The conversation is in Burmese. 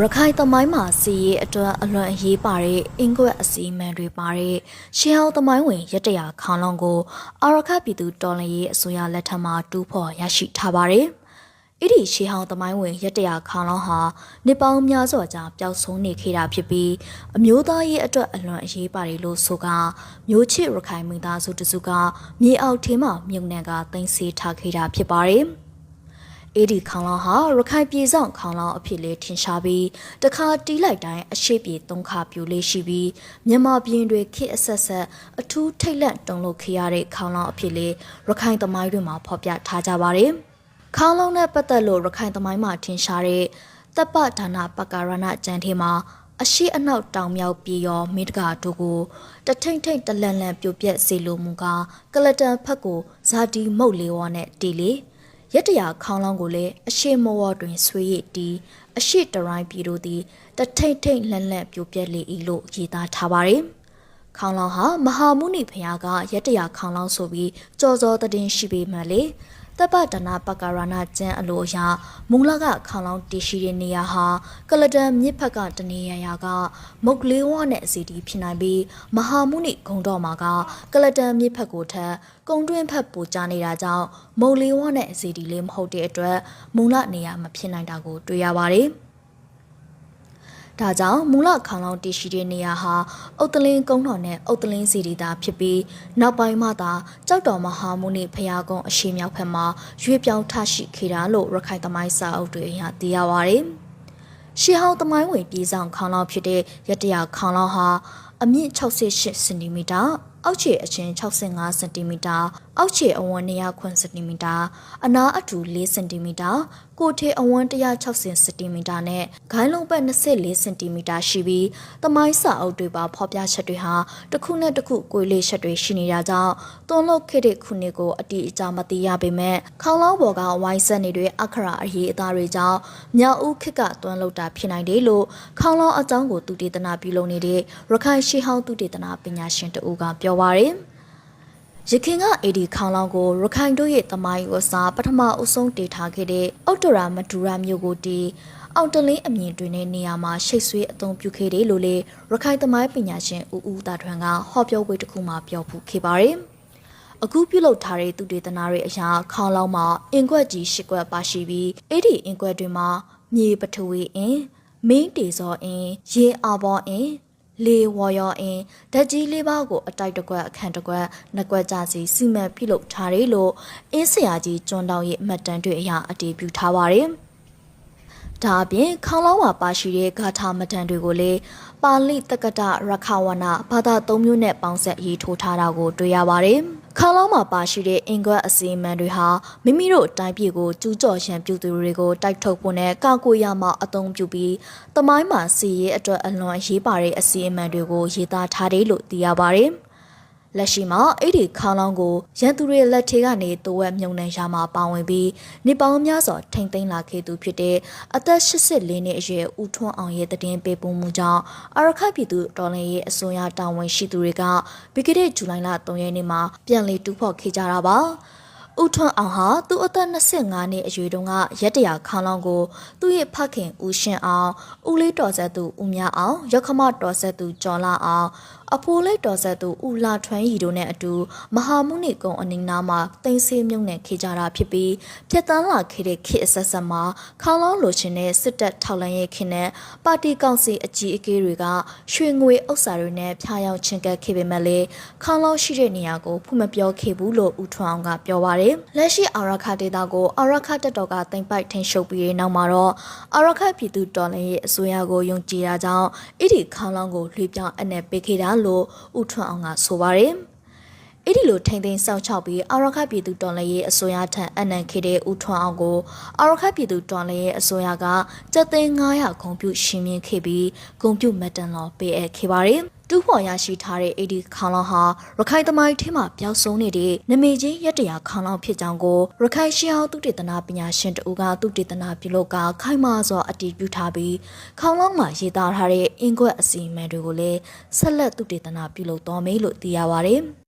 ရခိုင်သမိုင်းမှာစီရေးအတွက်အလွန်အရေးပါတဲ့အင်္ဂွက်အစီအမံတွေပါတဲ့ရှေးဟောင်းသမိုင်းဝင်ရတရာခေါင်းလောင်းကိုအာရခပြည်သူတော်လှန်ရေးအစိုးရလက်ထက်မှာတူးဖော်ရရှိထားပါတယ်။အဲ့ဒီရှေးဟောင်းသမိုင်းဝင်ရတရာခေါင်းလောင်းဟာနှစ်ပေါင်းများစွာကြာပျောက်ဆုံးနေခဲ့တာဖြစ်ပြီးအမျိုးသားရေးအတွက်အလွန်အရေးပါတယ်လို့ဆိုကမျိုးချစ်ရခိုင်မိသားစုတစုကမြေအောက်ထင်းမှာမြုပ်နှံကတင်စီထားခဲ့တာဖြစ်ပါတယ်။အေဒီခေါင်လောင်းဟာရခိုင်ပြည်ဆောင်ခေါင်လောင်းအဖြစ်လေးထင်ရှားပြီးတခါတီးလိုက်တိုင်းအရှိပြေသုံးခါပြိုလေးရှိပြီးမြန်မာပြည်တွေခေတ်အဆက်ဆက်အထူးထိတ်လန့်တုန်လှုပ်ခဲ့ရတဲ့ခေါင်လောင်းအဖြစ်လေးရခိုင်သမိုင်းတွေမှာဖော်ပြထားကြပါတယ်။ခေါင်လောင်းနဲ့ပတ်သက်လို့ရခိုင်သမိုင်းမှာထင်ရှားတဲ့တပ်ပဒါနပကာရဏကျမ်းထဲမှာအရှိအနောက်တောင်မြောက်ပြည်ရောမိတကာတို့ကိုတထိတ်ထိတ်တလန်လန်ပြိုပြက်စေလိုမူကကလတန်ဖက်ကိုဇာတီမုတ်လေးဝါနဲ့တီလီရတရာခေါင်းလောင်းကိုလည်းအရှိမောတွင်ဆွေရည်တီအရှိတရိုင်းပြည်တို့သည်တထိတ်ထိတ်လန့်လန့်ပြိုပြက်လေ၏လို့ရေးသားထားပါတယ်။ခေါင်းလောင်းဟာမဟာမုနိဘုရားကရတရာခေါင်းလောင်းဆိုပြီးကြော်စောသတင်းရှိပေမှလေတပ္ပဒနာပကာရဏကျမ်းအလိုအရမူလကခေါင်းလောင်းတည်ရှိတဲ့နေရာဟာကလဒန်မြစ်ဖက်ကတနေရာကမုတ်ကလေးဝနဲ့အစီတီဖြစ်နိုင်ပြီးမဟာမုနိဂုံတော်မှာကကလဒန်မြစ်ဖက်ကိုထက်ကုံတွင်းဖက်ပိုကျနေတာကြောင့်မုတ်လေးဝနဲ့အစီတီလေးမဟုတ်တဲ့အတွက်မူလနေရာမဖြစ်နိုင်တာကိုတွေ့ရပါတယ်။ဒါကြောင့်မူလခေါင်လောင်းတည်ရှိတဲ့နေရာဟာအုတ်တလင်းကုန်းတော်နဲ့အုတ်တလင်းစီတီတာဖြစ်ပြီးနောက်ပိုင်းမှသာကြောက်တော်မဟာမုနိဘုရားကုန်းအရှိမြောက်ဘက်မှာရွေးပြောင်းထားရှိခဲ့တာလို့ရခိုင်သမိုင်းစာအုပ်တွေအရသိရပါတယ်။ရှေးဟောင်းသမိုင်းဝင်ပြည်ဆောင်ခေါင်လောင်းဖြစ်တဲ့ရတရာခေါင်လောင်းဟာအမြင့်68စင်တီမီတာအောက်ခြေအချင်း65စင်တီမီတာအောက်ခြေအဝန်း100စင်တီမီတာအနားအထူ4စင်တီမီတာကိုထေအဝန်း160စင်တီမီတာနဲ့ဂိုင်းလုံးပတ်24စင်တီမီတာရှိပြီးသမိုင်းစာအုပ်တွေပါဖော်ပြချက်တွေဟာတစ်ခုနဲ့တစ်ခုကိုယ်လေးချက်တွေရှိနေတာကြောင့်တွန်းလောက်ခဲ့တဲ့ခုနှစ်ကိုအတိအကျမသိရပေမဲ့ခေါင်းလောင်းပေါ်ကဝိုင်းဆက်နေတဲ့အခရာအရေးအသားတွေကြောင့်မြောက်ဦးခေတ်ကတွန်းလောက်တာဖြစ်နိုင်တယ်လို့ခေါင်းလောင်းအကြောင်းကိုသူတည်တနာပြုလုပ်နေတဲ့ရခိုင်ရှေးဟောင်းသူတည်တနာပညာရှင်တဦးကပြောပါတယ်။ရခင်ကအေဒီခေါင်လောင်းကိုရခိုင်တို့ရဲ့သမိုင်းဥစားပထမအဆုံးတည်ထားခဲ့တဲ့အောက်တရာမဒူရာမြို့ကိုတည်အောင်တလင်းအမြင်တွင်တဲ့နေရာမှာရှိတ်ဆွေးအသုံးပြုခဲ့တယ်လို့လေရခိုင်သမိုင်းပညာရှင်ဦးဦးတာထွန်းကဟောပြောပွဲတစ်ခုမှာပြောဖူးခဲ့ပါတယ်။အခုပြုလုပ်ထားတဲ့သူတေသနာတွေအရာခေါင်းလောင်းမှာအင်ကွက်ကြီး၈ကွက်ပါရှိပြီးအဲ့ဒီအင်ကွက်တွေမှာမြေပထဝီအင်မင်းတေဇောအင်ရေအာဘောအင်လေဝါရောအင်းဓာတ်ကြီးလေးပါးကိုအတိုက်တစ်ကွက်အခန့်တစ်ကွက်နှစ်ကွက်ကြစီစီမံပြုလုပ်ထားတယ်လို့အင်းဆရာကြီးကျွန်းတောင်ရဲ့အမှတ်တမ်းတွေအရအတည်ပြုထားပါတယ်။ဒါအပြင်ခေါင်းလောင်းမှာပါရှိတဲ့ဂါထာမတန်တွေကိုလည်းပါဠိတက္ကတရခဝနဘာသာ၃မျိုးနဲ့ပေါင်းစပ်ရေးထိုးထားတာကိုတွေ့ရပါတယ်။ခေါင်းလောင်းမှာပါရှိတဲ့အင်္ဂွက်အစီအမံတွေဟာမိမိတို့တိုင်းပြည်ကိုကျူးကျော်ရန်ပြုသူတွေကိုတိုက်ထုတ်ဖို့နဲ့ကာကွယ်ရမှာအသုံးပြုပြီးတမိုင်းမှာစီရေးအတွက်အလွန်အရေးပါတဲ့အစီအမံတွေကိုရေးသားထားတယ်လို့သိရပါတယ်။လက်ရှိမှာအဲ့ဒီခေါင်းလောင်းကိုရန်သူတွေလက်ထဲကနေတဝက်မြုံနှံရမှာပါဝင်ပြီးနေပေါင်းများစွာထိမ့်သိမ်းလာခဲ့သူဖြစ်တဲ့အသက်84နှစ်အရွယ်ဦးထွန်းအောင်ရဲ့တည်င်းပေးပို့မှုကြောင့်အာရခပြည်သူတော်လှန်ရေးအစိုးရတာဝန်ရှိသူတွေကပြီးခဲ့တဲ့ဇူလိုင်လ3ရက်နေ့မှာပြန်လည်တူးဖော်ခဲ့ကြတာပါဦးထွန်းအောင်ဟာသူ့အသက်25နှစ်အရွယ်တုန်းကရက်တရာခေါင်းလောင်းကိုသူ့ရဲ့ဖခင်ဦးရှင်အောင်ဦးလေးတော်ဆက်သူဦးမြအောင်ရောက်ခမတော်ဆက်သူကျော်လာအောင်အဖိုးလေးတော်ဆက်သူဦးလာထွန်းရီတို့နဲ့အတူမဟာမုနိကုံအနီးနားမှာတင်ဆေးမြုံနဲ့ခေကြတာဖြစ်ပြီးပြတ်တန်းလာခဲ့တဲ့ခေအဆက်ဆက်မှာခေါင်းလောင်းလိုချင်တဲ့စစ်တပ်ထောက်လှမ်းရေးခေနဲ့ပါတီကောင်စီအကြီးအကဲတွေကရွှေငွေဥစ္စာတွေနဲ့ဖျားယောင်းချင်ကပ်ခဲ့ပေမဲ့လေခေါင်းလောင်းရှိတဲ့နေရာကိုဖွင့်မပြောခဲ့ဘူးလို့ဦးထွန်းအောင်ကပြောပါတယ်လက်ရှိအာရခဒေတာကိုအာရခတပ်တော်ကတင်ပိုက်ထင်းရှုပ်ပြီးတဲ့နောက်မှာတော့အာရခပြည်သူတော်လှန်ရေးအစိုးရကိုယုံကြည်တာကြောင့်အဲ့ဒီခေါင်းလောင်းကိုလွှဲပြောင်းအနှံ့ပေးခဲ့တာလို့ဦးထွန်းအောင်ကဆိုပါတယ်။အဲ့ဒီလိုထိန်သိမ်းစောင့်ချောက်ပြီးအာရခပြည်သူတော်လှန်ရေးအစိုးရထံအနှံ့ခဲ့တဲ့ဦးထွန်းအောင်ကိုအာရခပြည်သူတော်လှန်ရေးအစိုးရကကျပ်သိန်း900ဂုဏ်ပြုရှင်မြင်ခဲ့ပြီးဂုဏ်ပြုမက်တန်တော်ပေးအပ်ခဲ့ပါတယ်။တူဖော်ရရှိထားတဲ့အေဒီခေါင်းလောင်းဟာရခိုင်သမိုင်းထဲမှာပျောက်ဆုံးနေတဲ့နမေချင်းရတရာခေါင်းလောင်းဖြစ်ကြောင်းကိုရခိုင်ရှေးဟောင်းသုတေသနပညာရှင်တဦးကသုတေသနပြုလုပ်ကခိုင်မာစွာအတည်ပြုထားပြီးခေါင်းလောင်းမှာရေးသားထားတဲ့အင်္ဂွက်အစီအမံတွေကိုလည်းဆက်လက်သုတေသနပြုလုပ်သွားမယ်လို့သိရပါတယ်။